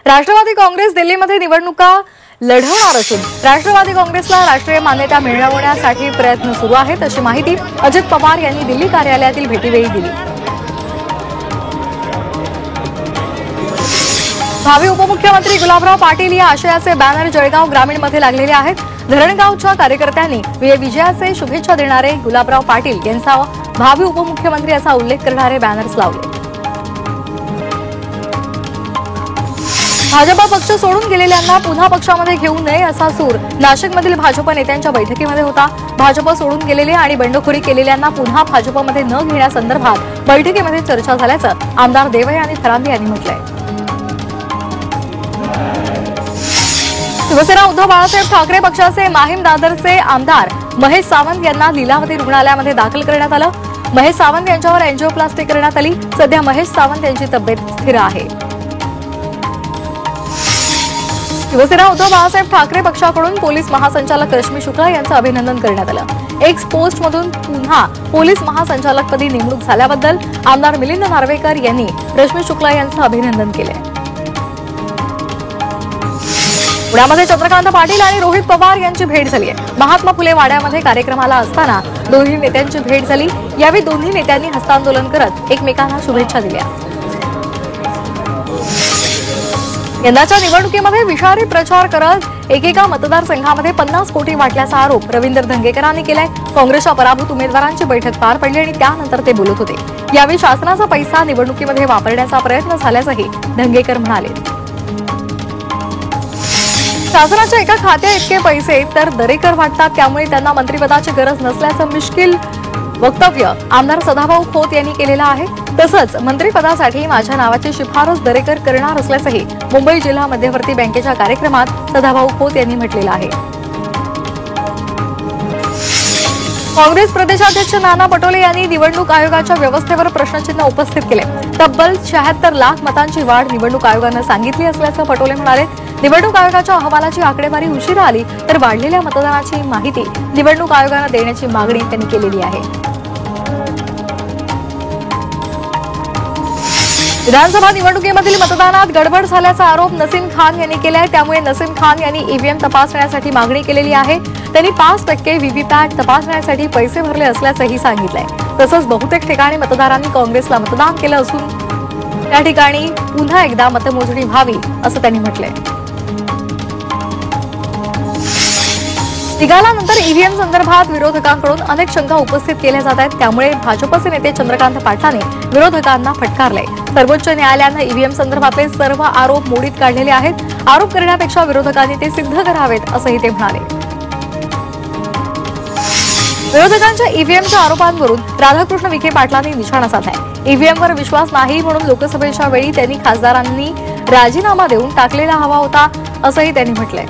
राष्ट्रवादी काँग्रेस दिल्लीमध्ये निवडणुका लढवणार असून राष्ट्रवादी काँग्रेसला राष्ट्रीय मान्यता मिळवण्यासाठी प्रयत्न सुरू आहेत अशी माहिती अजित पवार यांनी दिल्ली कार्यालयातील भेटीवेळी दिली। भावी उपमुख्यमंत्री गुलाबराव पाटील या आशयाचे बॅनर जळगाव ग्रामीण मध्ये लागलेले आहेत। धरणगावच्या कार्यकर्त्यांनी विजयाचे शुभेच्छा देणारे गुलाबराव पाटील यांचा भावी उपमुख्यमंत्री असा उल्लेख करणारे बॅनर्स लावले। भाजपा पक्ष सोडून गेलेल्यांना पुन्हा पक्षामध्ये घेऊ नये असा सूर नाशिकमधील भाजप नेत्यांच्या बैठकीमध्ये होता। भाजप सोडून गेलेले आणि बंडखोरी केलेल्यांना पुन्हा भाजपमध्ये न घेण्यासंदर्भात बैठकीमध्ये चर्चा झाल्याचं आमदार देवयानी फरांदे यांनी म्हटलंय। शिवसेना उद्धव बाळासाहेब ठाकरे पक्षाचे माहीम दादरचे आमदार महेश सावंत यांना लीलावती रुग्णालयामध्ये दाखल करण्यात आलं। महेश सावंत यांच्यावर एंजिओप्लास्टी करण्यात आली। सध्या महेश सावंत यांची तब्येत स्थिर आहे। शिवसेना उद्धव बाळासाहेब ठाकरे पक्षाकडून पोलीस महासंचालक रश्मी शुक्ला यांचं अभिनंदन करण्यात आलं। एक्स पोस्टमधून पुन्हा पोलीस महासंचालकपदी नेमणूक झाल्याबद्दल आमदार मिलिंद नार्वेकर यांनी रश्मी शुक्ला यांचं अभिनंदन केलंय। पुण्यामध्ये चंद्रकांत पाटील आणि रोहित पवार यांची भेट झाली आहे। महात्मा फुले वाड्यामध्ये कार्यक्रमाला असताना दोन्ही नेत्यांची भेट झाली। यावेळी दोन्ही नेत्यांनी हस्तांदोलन करत एकमेकांना शुभेच्छा दिल्या। यंदाच्या निवडणुकीमध्ये विषारी प्रचार करत एकेका मतदारसंघामध्ये 50 कोटी वाटल्याचा आरोप रवींद्र धंगेकरांनी केलाय। काँग्रेसच्या पराभूत उमेदवारांची बैठक पार पडली आणि त्यानंतर ते बोलत होते। यावेळी शासनाचा पैसा निवडणुकीमध्ये वापरण्याचा प्रयत्न झाल्याचंही धंगेकर म्हणाले। शासनाच्या एका खात्या इतके पैसे तर दरेकर वाटतात, त्यामुळे त्यांना मंत्रिपदाची गरज नसल्याचं मिश्किल वक्तव्य आमदार सदाभाऊ खोत यांनी केलेलं आहे। तसंच मंत्रिपदासाठी माझ्या नावाची शिफारस दरेकर करणार असल्याचंही मुंबई जिल्हा मध्यवर्ती बँकेच्या कार्यक्रमात सदाभाऊ खोत यांनी म्हटलेलं आहे। काँग्रेस प्रदेशाध्यक्ष नाना पटोले यांनी निवडणूक आयोगाच्या व्यवस्थेवर प्रश्नचिन्ह उपस्थित केले। तब्बल 76 लाख मतांची वाढ निवडणूक आयोगानं सांगितली असल्याचं पटोले म्हणाले। निवडणूक आयोगाच्या अहवालाची आकडेवारी उशिरा आली तर वाढलेल्या मतदानाची माहिती निवडणूक आयोगानं देण्याची मागणी त्यांनी केलेली आहे। विधानसभा निवडणुकीमधील मतदानात गडबड झाल्याचा आरोप नसीम खान यांनी केलाय। त्यामुळे नसीम खान यांनी ईव्हीएम तपासण्यासाठी मागणी केलेली आहे। त्यांनी 5% व्हीव्हीपॅट तपासण्यासाठी पैसे भरले असल्याचंही सांगितलंय। तसंच बहुतेक ठिकाणी मतदारांनी काँग्रेसला मतदान केलं असून त्या ठिकाणी पुन्हा एकदा मतमोजणी व्हावी असं त्यांनी म्हटलंय। निकालानंतर ईव्हीएम संदर्भात विरोधकांकडून अनेक शंका उपस्थित केल्या जात आहेत। त्यामुळे भाजपचे नेते चंद्रकांत पाटलांनी विरोधकांना फटकारलंय। सर्वोच्च न्यायालयानं ईव्हीएम संदर्भातले सर्व आरोप मोडीत काढलेले आहेत। आरोप करण्यापेक्षा विरोधकांनी ते सिद्ध करावेत असंही ते म्हणाले। विरोधकांच्या ईव्हीएमच्या आरोपांवरून राधाकृष्ण विखे पाटलांनी निशाणा साधलाय। ईव्हीएमवर विश्वास नाही म्हणून लोकसभेच्या वेळी त्यांनी खासदारांनी राजीनामा देऊन टाकलेला हवा होता असंही त्यांनी म्हटलंय।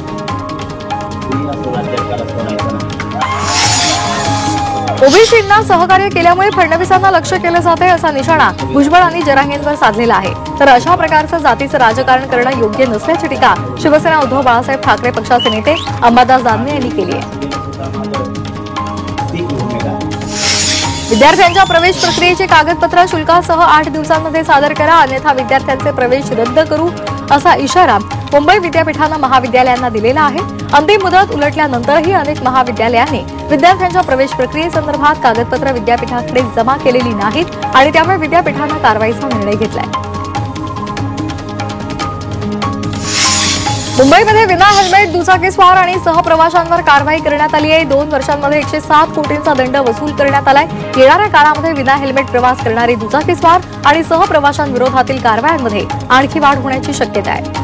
ओबीसींना सहकार्य केल्यामुळे फडणवीसांना लक्ष केलं जाते असा निशाणा भुजबळ आणि जरांगेंवर साधलेला आहे। तर अशा प्रकारचं जातीचं राजकारण करणं योग्य नसल्याची टीका शिवसेना उद्धव बाळासाहेब ठाकरे पक्षाचे नेते अंबादास दानवे यांनी केली आहे। विद्यार्थ्यांच्या प्रवेश प्रक्रियेची कागदपत्र शुल्कासह 8 दिवसांमध्ये सादर करा, अन्यथा विद्यार्थ्यांचे प्रवेश रद्द करू असा इशारा मुंबई विद्यापीठानं महाविद्यालयांना दिलेला आहे। अंतिम मुदत उलटल्यानंतरही अनेक महाविद्यालयांनी विद्यार्थ्यांच्या प्रवेश प्रक्रियेसंदर्भात कागदपत्र विद्यापीठाकडे जमा केलेली नाहीत आणि त्यामुळे विद्यापीठानं कारवाईचा निर्णय घेतलाय। मुंबईमध्ये विना हेल्मेट दुचाकीस्वार आणि सहप्रवाशांवर कारवाई करण्यात आली आहे। 2 वर्षांमध्ये 107 कोटींचा दंड वसूल करण्यात आलाय। येणाऱ्या काळामध्ये विना हेल्मेट प्रवास करणारे दुचाकीस्वार आणि सहप्रवाशांविरोधातील कारवायांमध्ये आणखी वाढ होण्याची शक्यता आहे।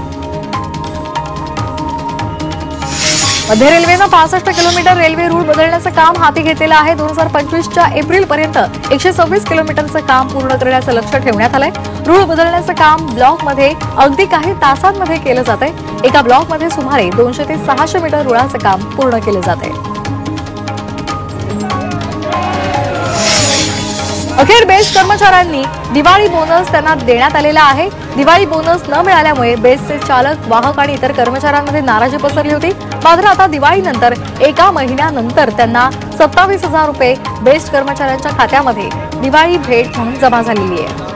मध्य रेल्वेनं 65 किलोमीटर रेल्वे रूळ बदलण्याचं काम हाती घेतलेलं आहे। 2025च्या एप्रिलपर्यंत 126 किलोमीटरचं काम पूर्ण करण्याचं लक्ष्य ठेवण्यात आलंय। रूळ बदलण्याचं काम ब्लॉकमध्ये अगदी काही तासांमध्ये केलं जातंय। एका ब्लॉकमध्ये सुमारे 200 ते 600 मीटर रुळाचं काम पूर्ण केलं जातंय। अखेर बेस्ट कर्मचाऱ्यांनी दिवाळी बोनस त्यांना देण्यात आलेला आहे। दिवाळी बोनस न मिळाल्यामुळे बेस्टचे चालक, वाहक आणि इतर कर्मचाऱ्यांमध्ये नाराजी पसरली होती। मात्र आता दिवाळीनंतर एका महिन्यानंतर त्यांना 27,000 रुपये बेस्ट कर्मचाऱ्यांच्या खात्यामध्ये दिवाळी भेट म्हणून जमा झालेली आहे।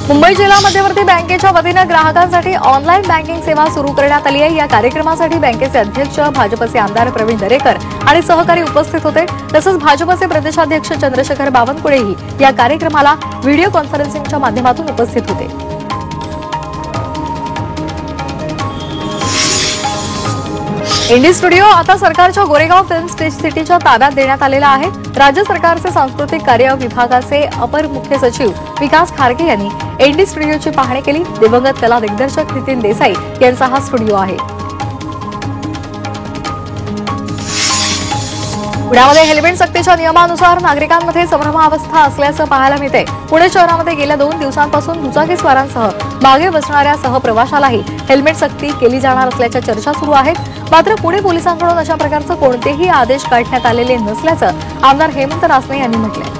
मुंबई जिल्हा मध्यवर्ती बँकेच्या वतीनं ग्राहकांसाठी ऑनलाईन बँकिंग सेवा सुरू करण्यात आली आहे। या कार्यक्रमासाठी बँकेचे अध्यक्ष भाजपचे आमदार प्रवीण दरेकर आणि सहकारी उपस्थित होते। तसंच भाजपचे प्रदेशाध्यक्ष चंद्रशेखर बावनकुळेही या कार्यक्रमाला व्हिडिओ कॉन्फरन्सिंगच्या माध्यमातून उपस्थित होते। इंडी स्टुडिओ आता सरकारच्या गोरेगाव फिल्म सिटीच्या ताब्यात देण्यात आलेला आहे। राज्य सरकारचे सांस्कृतिक कार्य विभागाचे अपर मुख्य सचिव विकास खारगे यांनी इंडी स्टुडिओची पाहणी केली। दिवंगत कला दिग्दर्शक नितीन देसाई यांचा हा स्टुडिओ आहे। पुण्यामध्ये हेल्मेट सक्तीच्या नियमानुसार नागरिकांमध्ये संभ्रमावस्था असल्याचं पाहायला मिळते। पुणे शहरामध्ये गेल्या 2 दिवसांपासून दुचाकीस्वारांसह मागे बसणाऱ्या सहप्रवाशालाही हेल्मेट सक्ती केली जाणार असल्याच्या चर्चा सुरू आहेत। मात्र पुणे पोलिसांकडून अशा प्रकारचे कोणतेही आदेश काढण्यात आलेले नसल्याचं आमदार हेमंत रासने यांनी म्हटलंय।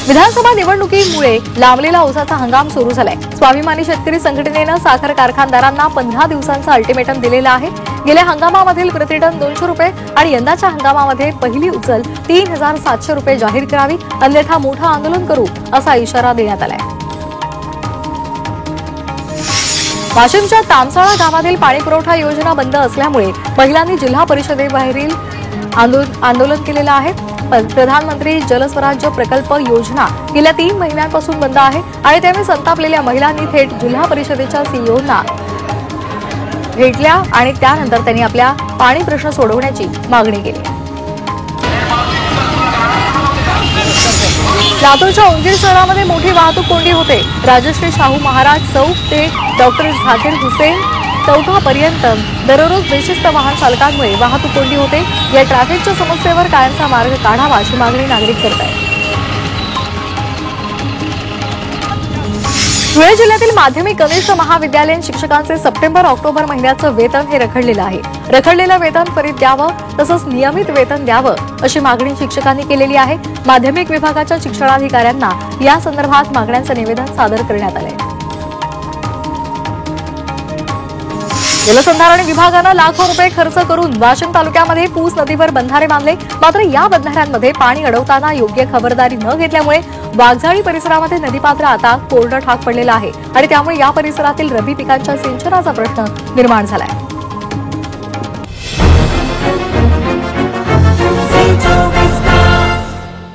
विधानसभा निवडणुकीमुळे लांबलेला ऊसाचा हंगाम सुरू झालाय। स्वाभिमानी शेतकरी संघटनेनं साखर कारखानदारांना 15 दिवसांचा अल्टिमेटम दिलेला आहे। गेल्या हंगामामधील प्रतिटन 200 रुपये आणि यंदाच्या हंगामामध्ये पहिली उचल 3700 रुपये जाहीर करावी, अन्यथा मोठं आंदोलन करू असा इशारा देण्यात आलाय। वाशिमच्या तामसाळा गावातील पाणीपुरवठा योजना बंद असल्यामुळे महिलांनी जिल्हा परिषदेबाहेरील आंदोलन केलेलं आहे। प्रधानमंत्री जलस्वराज्य प्रकल्प योजना गेल्या 3 महिन्यांपासून बंद आहे आणि त्यामुळे संतापलेल्या महिलांनी थेट जिल्हा परिषदेच्या सीईओंना भेटल्या आणि त्यानंतर त्यांनी आपल्या पाणी प्रश्न सोडवण्याची मागणी केली। लातूरच्या उंजीर शहरामध्ये मोठी वाहतूक कोंडी होते। राजश्री शाहू महाराज चौक ते डॉक्टर झाकीर हुसेन चौकापर्यंत दररोज बेशिस्त वाहन चालकांमुळे वाहतूक कोंडी होते। या ट्रॅफिकच्या समस्येवर कायमचा मार्ग काढावा अशी मागणी नागरिक करत आहेत। धुळे जिल्ह्यातील माध्यमिक कनिष्ठ महाविद्यालयीन शिक्षकांचे सप्टेंबर-ऑक्टोबर महिन्याचं वेतन हे रखडलेलं आहे। रखडलेलं वेतन त्वरित द्यावं तसंच नियमित वेतन द्यावं अशी मागणी शिक्षकांनी केलेली आहे। माध्यमिक विभागाच्या शिक्षणाधिकाऱ्यांना या संदर्भात मागण्यांचं निवेदन सादर करण्यात आलंय। जलसंधारण विभागानं लाखो रुपये खर्च करून वाशिम तालुक्यामध्ये पूस नदीवर बंधारे बांधले। मात्र या बंधाऱ्यांमध्ये पाणी अडवताना योग्य खबरदारी न घेतल्यामुळे वाघजाळी परिसरामध्ये नदीपात्र आता कोरडं ठाक पडलेलं आहे आणि त्यामुळे या परिसरातील रब्बी पिकांच्या सिंचनाचा प्रश्न निर्माण झालाय।